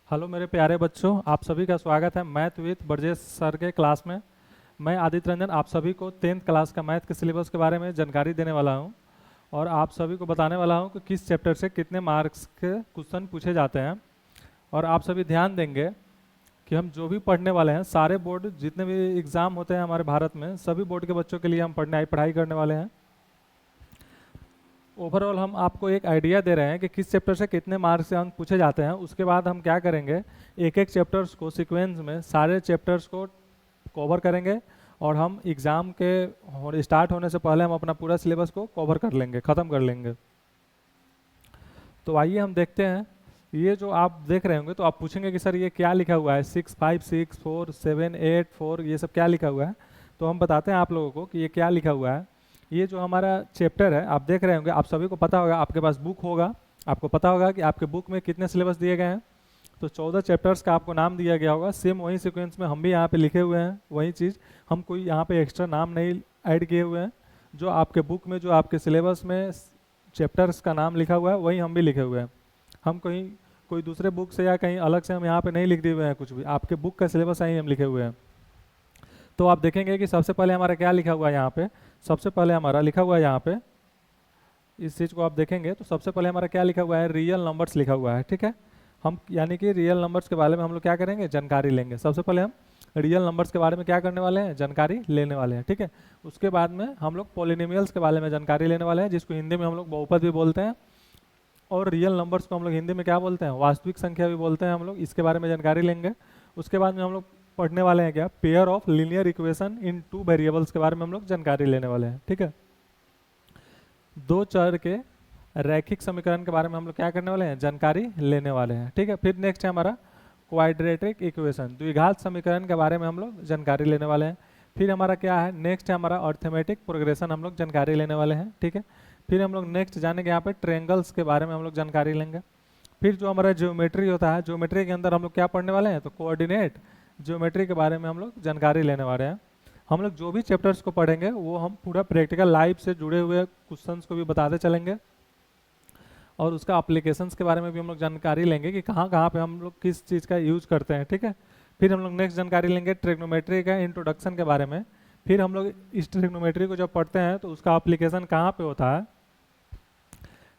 Hello मेरे प्यारे बच्चों, आप सभी का स्वागत है मैथ विद ब्रजेश सर के क्लास में। मैं आदित्य रंजन आप सभी को 10th क्लास का मैथ के सिलेबस के बारे में जानकारी देने वाला हूं और आप सभी को बताने वाला हूं कि किस चैप्टर से कितने मार्क्स के क्वेश्चन पूछे जाते हैं। और आप सभी ध्यान देंगे कि हम जो भी पढ़ने वाले हैं, सारे बोर्ड जितने भी एग्ज़ाम होते हैं हमारे भारत में, सभी बोर्ड के बच्चों के लिए हम पढ़ाई करने वाले हैं। ओवरऑल हम आपको एक आइडिया दे रहे हैं कि किस चैप्टर से कितने मार्क्स से अंक पूछे जाते हैं। उसके बाद हम क्या करेंगे, एक एक चैप्टर्स को सीक्वेंस में सारे चैप्टर्स को कवर करेंगे और हम एग्ज़ाम के स्टार्ट होने से पहले हम अपना पूरा सिलेबस को कवर कर लेंगे, ख़त्म कर लेंगे। तो आइए हम देखते हैं। ये जो आप देख रहे होंगे तो आप पूछेंगे कि सर ये क्या लिखा हुआ है, 6 5 6 4 7 8 4, ये सब क्या लिखा हुआ है। तो हम बताते हैं आप लोगों को कि ये क्या लिखा हुआ है। ये जो हमारा चैप्टर है आप देख रहे होंगे, आप सभी को पता होगा, आपके पास बुक होगा, आपको पता होगा कि आपके बुक में कितने सिलेबस दिए गए हैं। तो 14 चैप्टर्स का आपको नाम दिया गया होगा। सेम वही सीक्वेंस में हम भी यहाँ पे लिखे हुए हैं, वही चीज़। हम कोई यहाँ पे एक्स्ट्रा नाम नहीं ऐड किए हुए हैं। जो आपके बुक में, जो आपके सिलेबस में चैप्टर्स का नाम लिखा हुआ है, वही हम भी लिखे हुए हैं। हम कहीं कोई दूसरे बुक से या कहीं अलग से हम यहाँ पे नहीं लिख दिए हुए हैं कुछ भी, आपके बुक का सिलेबस ही हम लिखे हुए हैं। तो आप देखेंगे कि सबसे पहले हमारा क्या लिखा हुआ है यहाँ पे। सबसे पहले हमारा लिखा हुआ है यहाँ पे, इस चीज़ को आप देखेंगे तो सबसे पहले हमारा क्या लिखा हुआ है, रियल नंबर्स लिखा हुआ है। ठीक है, हम यानी कि रियल नंबर्स के बारे में हम लोग क्या करेंगे, जानकारी लेंगे। सबसे पहले हम रियल नंबर्स के बारे में क्या करने वाले हैं, जानकारी लेने वाले हैं। ठीक है, उसके बाद में हम लोग पॉलिनोमियल्स के बारे में जानकारी लेने वाले हैं, जिसको हिंदी में हम लोग बहुपद भी बोलते हैं। और रियल नंबर्स को हम लोग हिंदी में क्या बोलते हैं, वास्तविक संख्या भी बोलते हैं हम लोग। इसके बारे में जानकारी लेंगे। उसके बाद में हम लोग पढ़ने वाले हैं क्या, pair of linear equation in 2 variables के बारे में हम लोग जानकारी लेने वाले हैं। ठीक है, दो चर के रैखिक समीकरण के बारे में हम लोग क्या करने वाले हैं, जानकारी लेने वाले हैं। ठीक है, फिर नेक्स्ट है हमारा क्वाड्रेटिक इक्वेशन, द्विघात समीकरण के बारे में हम लोग जानकारी लेने वाले हैं। फिर हमारा क्या है, नेक्स्ट है हमारा अर्थमेटिक प्रोग्रेशन, हम लोग जानकारी लेने वाले हैं। ठीक है, फिर हम लोग नेक्स्ट जानेंगे यहाँ पे ट्रेंगल्स के बारे में हम लोग जानकारी लेंगे। फिर जो हमारा ज्योमेट्री होता है, ज्योमेट्री के अंदर हम लोग क्या पढ़ने वाले हैं, तो कोऑर्डिनेट ज्योमेट्री के बारे में हम लोग जानकारी लेने वाले हैं। हम लोग जो भी चैप्टर्स को पढ़ेंगे वो हम पूरा प्रैक्टिकल लाइफ से जुड़े हुए क्वेश्चंस को भी बताते चलेंगे और उसका एप्लीकेशंस के बारे में भी हम लोग जानकारी लेंगे कि कहाँ कहाँ पे हम लोग किस चीज़ का यूज करते हैं। ठीक है, फिर हम लोग नेक्स्ट जानकारी लेंगे ट्रिग्नोमेट्री का इंट्रोडक्शन के बारे में। फिर हम लोग इस ट्रिग्नोमेट्री को जब पढ़ते हैं तो उसका एप्लीकेशन कहाँ पे होता है।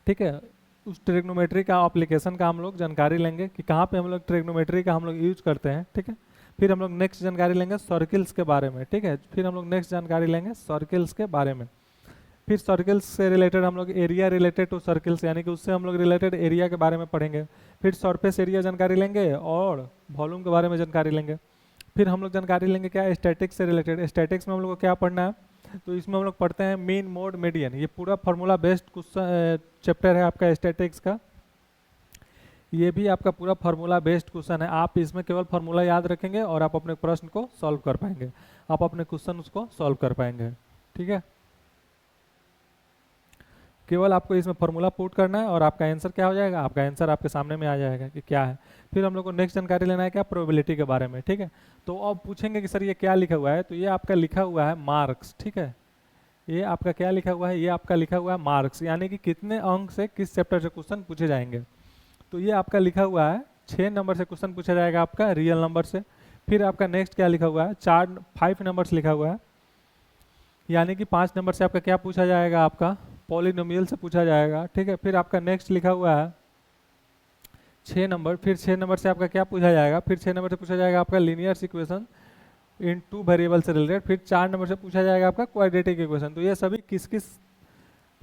ठीक है, उस ट्रिग्नोमेट्री का एप्लीकेशन का हम लोग जानकारी लेंगे कि कहाँ पे हम लोग ट्रिग्नोमेट्री का हम लोग यूज करते हैं। ठीक है, फिर हम लोग नेक्स्ट जानकारी लेंगे सर्किल्स के बारे में। ठीक है, फिर हम लोग नेक्स्ट जानकारी लेंगे सर्किल्स के बारे में। फिर सर्किल्स से रिलेटेड हम लोग एरिया रिलेटेड टू सर्किल्स, यानी कि उससे हम लोग रिलेटेड एरिया के बारे में पढ़ेंगे। फिर सरफेस एरिया जानकारी लेंगे और वॉल्यूम के बारे में जानकारी लेंगे। फिर हम लोग जानकारी लेंगे क्या, स्टैटिक्स से रिलेटेड। स्टैटिक्स में हम लोग को क्या पढ़ना है, तो इसमें हम लोग पढ़ते हैं मीन मोड मीडियन। ये पूरा फार्मूला बेस्ड क्वेश्चन चैप्टर है आपका स्टैटिक्स का। ये भी आपका पूरा फार्मूला बेस्ड क्वेश्चन है। आप इसमें केवल फार्मूला याद रखेंगे और आप अपने प्रश्न को सॉल्व कर पाएंगे, आप अपने क्वेश्चन उसको सॉल्व कर पाएंगे। ठीक है, केवल आपको इसमें फार्मूला पुट करना है और आपका आंसर क्या हो जाएगा, आपका आंसर आपके सामने में आ जाएगा कि क्या है। फिर हम लोग को नेक्स्ट जानकारी लेना है क्या, प्रोबेबिलिटी के बारे में। ठीक है, तो अब पूछेंगे कि सर ये क्या लिखा हुआ है, तो ये आपका लिखा हुआ है मार्क्स। ठीक है, ये आपका क्या लिखा हुआ है, ये आपका लिखा हुआ है मार्क्स, यानी कि कितने अंक से किस चैप्टर से क्वेश्चन पूछे जाएंगे। तो ये आपका लिखा हुआ है 6 नंबर से क्वेश्चन पूछा जाएगा आपका रियल नंबर से। फिर आपका नेक्स्ट क्या लिखा हुआ है, 5 नंबर्स लिखा हुआ है, यानी कि 5 नंबर से आपका क्या पूछा जाएगा, आपका पॉलिनोमियल से पूछा जाएगा। ठीक है, फिर आपका नेक्स्ट लिखा हुआ है 6 नंबर। फिर 6 नंबर से आपका क्या पूछा जाएगा, फिर 6 नंबर से पूछा जाएगा आपका लीनियर इक्वेशन इन 2 वेरिएबल से रिलेटेड। फिर 4 नंबर से पूछा जाएगा आपका क्वाड्रेटिक इक्वेशन। तो ये सभी किस किस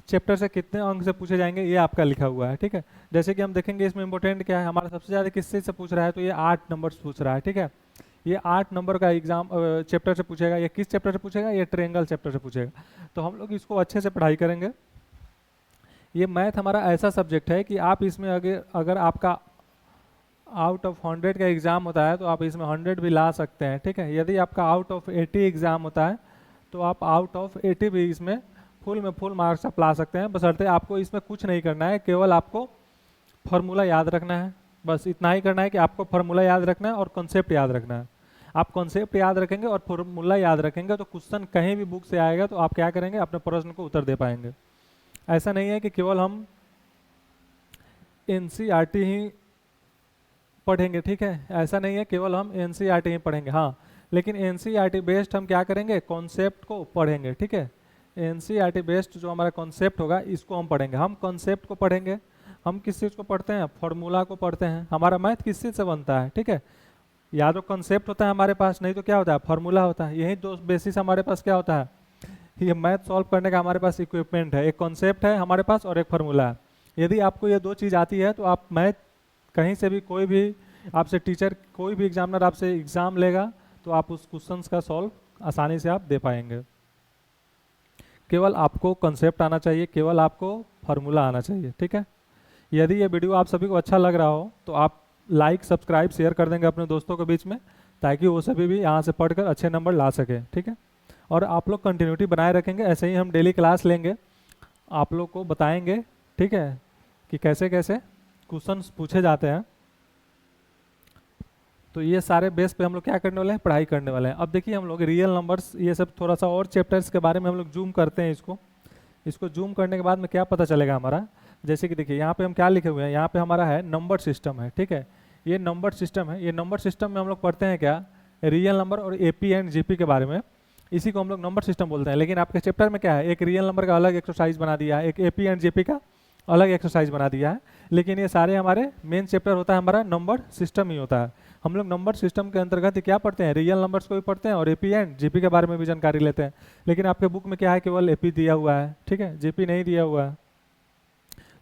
चैप्टर से कितने अंक से पूछे जाएंगे ये आपका लिखा हुआ है। ठीक है, जैसे कि हम देखेंगे इसमें इंपॉर्टेंट क्या है, हमारा सबसे ज़्यादा किससे से पूछ रहा है, तो ये 8 नंबर पूछ रहा है। ठीक है, ये 8 नंबर का एग्जाम चैप्टर से पूछेगा। ये किस चैप्टर से पूछेगा, ये ट्रेंगल चैप्टर से पूछेगा। तो हम लोग इसको अच्छे से पढ़ाई करेंगे। ये मैथ हमारा ऐसा सब्जेक्ट है कि आप इसमें अगर आपका आउट ऑफ 100 का एग्ज़ाम होता है तो आप इसमें 100 भी ला सकते हैं। ठीक है, यदि आपका आउट ऑफ 80 एग्ज़ाम होता है तो आप आउट ऑफ 80 भी इसमें फुल में फुल मार्क्स आप ला सकते हैं। बशर्ते आपको इसमें कुछ नहीं करना है, केवल आपको फार्मूला याद रखना है। बस इतना ही करना है कि आपको फार्मूला याद रखना है और कॉन्सेप्ट याद रखना है। आप कॉन्सेप्ट याद रखेंगे और फार्मूला याद रखेंगे तो क्वेश्चन कहीं भी बुक से आएगा तो आप क्या करेंगे, अपने प्रश्न को उत्तर दे पाएंगे। ऐसा नहीं है कि केवल हम एनसीईआरटी ही पढ़ेंगे, ठीक है। ऐसा नहीं है केवल हम एनसीईआरटी ही पढ़ेंगे, हाँ, लेकिन एनसीईआरटी बेस्ड हम क्या करेंगे, कॉन्सेप्ट को पढ़ेंगे, ठीक है। एनसीईआरटी बेस्ड जो हमारा कॉन्सेप्ट होगा इसको हम पढ़ेंगे। हम कॉन्सेप्ट को पढ़ेंगे, हम किस चीज़ को पढ़ते हैं, फॉर्मूला को पढ़ते हैं। हमारा मैथ किस चीज़ से बनता है, ठीक है, या तो कॉन्सेप्ट होता है हमारे पास, नहीं तो क्या होता है, फॉर्मूला होता है। यही दो बेसिस हमारे पास क्या होता है, ये मैथ सॉल्व करने का हमारे पास इक्विपमेंट है, एक कॉन्सेप्ट है हमारे पास और एक फार्मूला है। यदि आपको ये दो चीज़ आती है तो आप मैथ कहीं से भी, कोई भी आपसे टीचर, कोई भी एग्जामिनर आपसे एग्जाम लेगा तो आप उस क्वेश्चंस का सॉल्व आसानी से आप दे पाएंगे। केवल आपको कॉन्सेप्ट आना चाहिए, केवल आपको फार्मूला आना चाहिए, ठीक है। यदि ये वीडियो आप सभी को अच्छा लग रहा हो तो आप लाइक, सब्सक्राइब, शेयर कर देंगे अपने दोस्तों के बीच में, ताकि वो सभी भी यहाँ से पढ़कर अच्छे नंबर ला सके, ठीक है। और आप लोग कंटिन्यूटी बनाए रखेंगे, ऐसे ही हम डेली क्लास लेंगे, आप लोग को बताएंगे, ठीक है, कि कैसे कैसे क्वेश्चंस पूछे जाते हैं। तो ये सारे बेस पे हम लोग क्या करने वाले हैं, पढ़ाई करने वाले हैं। अब देखिए हम लोग रियल नंबर्स, ये सब थोड़ा सा और चैप्टर्स के बारे में हम लोग जूम करते हैं। इसको जूम करने के बाद में क्या पता चलेगा हमारा, जैसे कि देखिए यहाँ पे हम क्या लिखे हुए हैं, यहाँ पे हमारा है नंबर सिस्टम है, ठीक है। ये नंबर सिस्टम है, ये नंबर सिस्टम में हम लोग पढ़ते हैं क्या, रियल नंबर और एपी एंड जीपी के बारे में। इसी को हम लोग नंबर सिस्टम बोलते हैं। लेकिन आपके चैप्टर में क्या है, एक रियल नंबर का अलग एक्सरसाइज बना दिया है, एक एपी एंड जीपी का अलग एक्सरसाइज बना दिया है। लेकिन ये सारे हमारे मेन चैप्टर होता है हमारा नंबर सिस्टम ही होता है। हम लोग नंबर सिस्टम के अंतर्गत क्या पढ़ते हैं, रियल नंबर्स को भी पढ़ते हैं और एपी एंड जीपी के बारे में भी जानकारी लेते हैं। लेकिन आपके बुक में क्या है, केवल एपी दिया हुआ है, ठीक है, जीपी नहीं दिया हुआ है।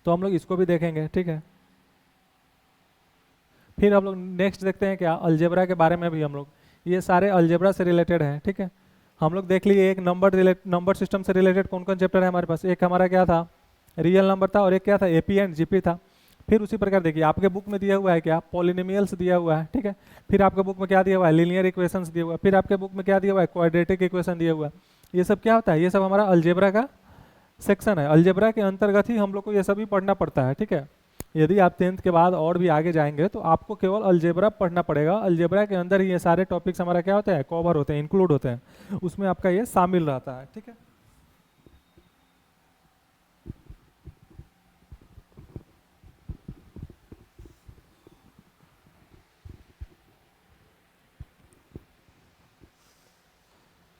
तो हम लोग इसको भी देखेंगे, ठीक है। फिर हम लोग नेक्स्ट देखते हैं क्या, अलजेब्रा के बारे में भी हम लोग, ये सारे अलजेब्रा से रिलेटेड हैं, ठीक है। हम लोग देख लिए एक नंबर सिस्टम से रिलेटेड कौन कौन चैप्टर है हमारे पास, एक हमारा क्या था, रियल नंबर था, और एक क्या था, एपी एंड जीपी था। फिर उसी प्रकार देखिए आपके बुक में दिया हुआ है क्या, पॉलिनोमियल्स दिया हुआ है, ठीक है। फिर आपके बुक में क्या दिया हुआ है, लीनियर इक्वेशंस दिया हुआ है। फिर आपके बुक में क्या दिया हुआ है, क्वाड्रेटिक इक्वेशन दिया हुआ है। ये सब क्या होता है, ये सब हमारा अलजेब्रा का सेक्शन है। अलजेब्रा के अंतर्गत ही हम लोग को ये सभी पढ़ना पड़ता है, ठीक है। यदि आप 10th के बाद और भी आगे जाएंगे तो आपको केवल अलजेब्रा पढ़ना पड़ेगा। अलजेब्रा के अंदर ही ये सारे टॉपिक्स हमारा क्या होते हैं, कवर होते हैं, इंक्लूड होते हैं, उसमें आपका ये शामिल रहता है, ठीक है।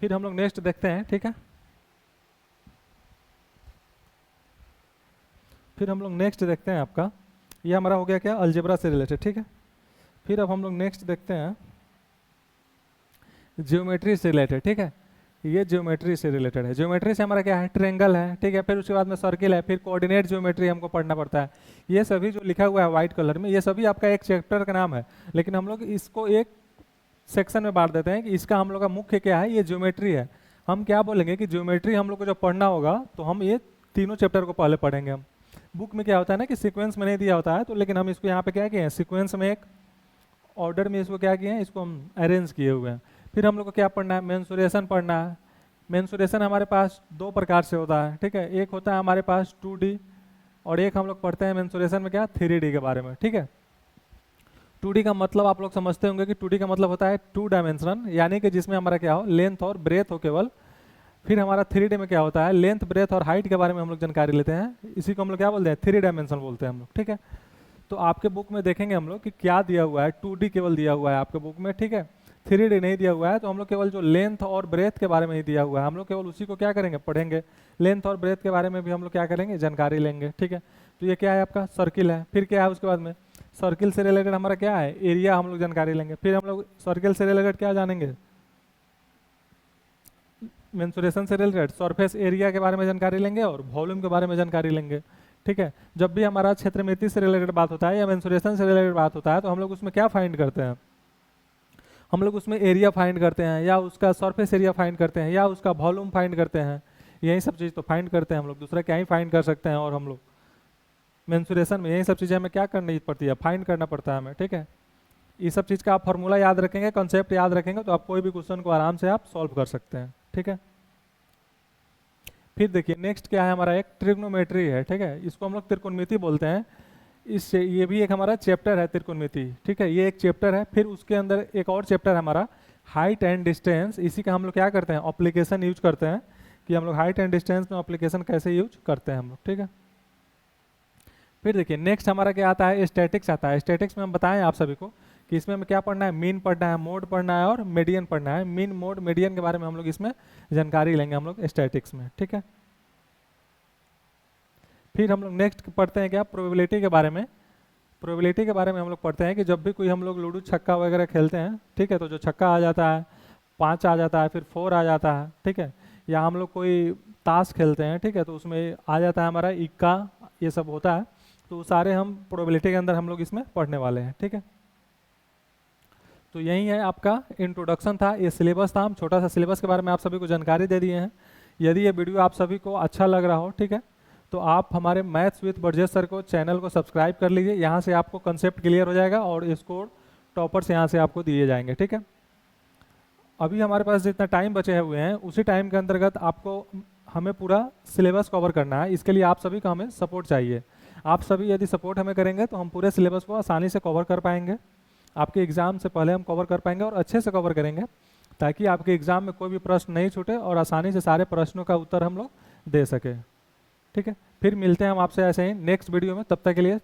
फिर हम लोग नेक्स्ट देखते हैं, ठीक है। फिर हम लोग नेक्स्ट देखते हैं आपका, ये हमारा हो गया क्या, अलजेब्रा से रिलेटेड, ठीक है। फिर अब हम लोग नेक्स्ट देखते हैं ज्योमेट्री से रिलेटेड, ठीक है। ये ज्योमेट्री से रिलेटेड है। ज्योमेट्री से हमारा क्या है, ट्रेंगल है, ठीक है। फिर उसके बाद में सर्किल है, फिर कोऑर्डिनेट ज्योमेट्री हमको पढ़ना पड़ता है। ये सभी जो लिखा हुआ है व्हाइट कलर में, ये सभी आपका एक चैप्टर का नाम है, लेकिन हम लोग इसको एक सेक्शन में बांट देते हैं कि इसका हम लोग का मुख्य क्या है, ये ज्योमेट्री है। हम क्या बोलेंगे कि ज्योमेट्री हम लोग को जब पढ़ना होगा तो हम ये तीनों चैप्टर को पहले पढ़ेंगे। हम बुक में क्या होता है ना कि सीक्वेंस में नहीं दिया होता है, तो लेकिन हम इसको यहाँ पे क्या किए हैं, सीक्वेंस में एक ऑर्डर में इसको क्या किए हैं, इसको हम अरेंज किए हुए हैं। फिर हम लोग को क्या पढ़ना है, मेंसुरेशन पढ़ना है। मेंसुरेशन हमारे पास दो प्रकार से होता है, ठीक है। एक होता है हमारे पास 2D और एक हम लोग पढ़ते हैं मेंसुरेशन में क्या, 3D के बारे में, ठीक है। 2D का मतलब आप लोग समझते होंगे कि 2D का मतलब होता है 2 डायमेंशन, यानी कि जिसमें हमारा क्या हो, लेंथ और ब्रेथ हो केवल। फिर हमारा 3D में क्या होता है, लेंथ, ब्रेथ और हाइट के बारे में हम लोग जानकारी लेते हैं। इसी को हम लोग क्या बोलते हैं, 3 डायमेंशन बोलते हैं हम लोग, ठीक है। तो आपके बुक में देखेंगे हम लोग कि क्या दिया हुआ है, 2D केवल दिया हुआ है आपके बुक में, ठीक है, 3D नहीं दिया हुआ है। तो हम लोग केवल जो लेंथ और ब्रेथ के बारे में ही दिया हुआ है, हम लोग केवल उसी को क्या करेंगे, पढ़ेंगे। लेंथ और ब्रेथ के बारे में भी हम लोग क्या करेंगे, जानकारी लेंगे, ठीक है। तो ये क्या है आपका, सर्किल है। फिर क्या है उसके बाद में, सर्किल से रिलेटेड हमारा क्या है, एरिया हम लोग जानकारी लेंगे। फिर हम लोग सर्किल से रिलेटेड क्या जानेंगे, मेंसुरेशन से रिलेटेड सरफेस एरिया के बारे में जानकारी लेंगे और वॉल्यूम के बारे में जानकारी लेंगे, ठीक है। जब भी हमारा क्षेत्रमिति से रिलेटेड बात होता है या मेंसुरेशन से रिलेटेड बात होता है तो हम लोग उसमें क्या फाइंड करते हैं, हम लोग उसमें एरिया फाइंड करते हैं, या उसका सरफेस एरिया फाइंड करते हैं, या उसका वॉल्यूम फाइंड करते हैं। यही सब चीज़ तो फाइंड करते हैं हम लोग, दूसरा क्या ही फाइंड कर सकते हैं। और हम लोग मेंसुरेशन में यही सब चीज़ें हमें क्या करनी पड़ती है, फाइंड करना पड़ता है हमें, ठीक है। ये सब चीज़ का आप फॉर्मूला याद रखेंगे, कॉन्सेप्ट याद रखेंगे, तो आप कोई भी क्वेश्चन को आराम से आप सॉल्व कर सकते हैं, ठीक है। फिर देखिए नेक्स्ट क्या है हमारा, एक ट्रिग्नोमेट्री है, ठीक है। इसको हम लोग त्रिकोणमिति बोलते हैं। इससे ये भी एक हमारा चैप्टर है त्रिकोणमिति, ठीक है, ये एक चैप्टर है। फिर उसके अंदर एक और चैप्टर है हमारा हाइट एंड डिस्टेंस। इसी का हम लोग क्या करते हैं, एप्लीकेशन यूज करते हैं, कि हम लोग हाइट एंड डिस्टेंस में एप्लीकेशन कैसे यूज करते हैं हम लोग, ठीक है। फिर देखिए नेक्स्ट हमारा क्या आता है, स्टैटिक्स आता है। स्टैटिक्स में हम बताएं आप सभी को कि इसमें हमें क्या पढ़ना है, मीन पढ़ना है, मोड पढ़ना है और मीडियन पढ़ना है। मीन, मोड, मीडियन के बारे में हम लोग इसमें जानकारी लेंगे हम लोग स्टैटिक्स में, ठीक है। फिर हम लोग नेक्स्ट पढ़ते हैं क्या, प्रोबेबिलिटी के बारे में। प्रोबेबिलिटी के बारे में हम लोग पढ़ते हैं कि जब भी कोई हम लोग लूडो छक्का वगैरह खेलते हैं, ठीक है, तो जो छक्का आ जाता है, 5 आ जाता है, फिर 4 आ जाता है, ठीक है, या हम लोग कोई ताश खेलते हैं, ठीक है, तो उसमें आ जाता है हमारा इक्का, ये सब होता है, तो सारे हम प्रोबेबिलिटी के अंदर हम लोग इसमें पढ़ने वाले हैं, ठीक है। तो यही है आपका इंट्रोडक्शन था, ये सिलेबस था। हम छोटा सा सिलेबस के बारे में आप सभी को जानकारी दे दिए हैं। यदि ये वीडियो आप सभी को अच्छा लग रहा हो, ठीक है, तो आप हमारे मैथ्स विद ब्रजेश सर को चैनल को सब्सक्राइब कर लीजिए। यहाँ से आपको कंसेप्ट क्लियर हो जाएगा और स्कोर टॉपर्स यहाँ से आपको दिए जाएंगे, ठीक है। अभी हमारे पास जितना टाइम बचे हुए हैं उसी टाइम के अंतर्गत आपको हमें पूरा सिलेबस कवर करना है। इसके लिए आप सभी का हमें सपोर्ट चाहिए। आप सभी यदि सपोर्ट हमें करेंगे तो हम पूरे सिलेबस को आसानी से कवर कर पाएंगे। आपके एग्ज़ाम से पहले हम कवर कर पाएंगे और अच्छे से कवर करेंगे, ताकि आपके एग्ज़ाम में कोई भी प्रश्न नहीं छूटे और आसानी से सारे प्रश्नों का उत्तर हम लोग दे सकें, ठीक है। फिर मिलते हैं हम आपसे ऐसे ही नेक्स्ट वीडियो में। तब तक के लिए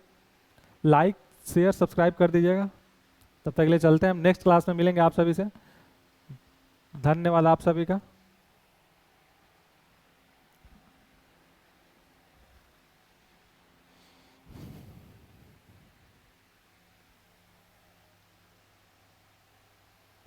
लाइक, शेयर, सब्सक्राइब कर दीजिएगा। तब तक के लिए चलते हैं, हम नेक्स्ट क्लास में मिलेंगे आप सभी से। धन्यवाद आप सभी का।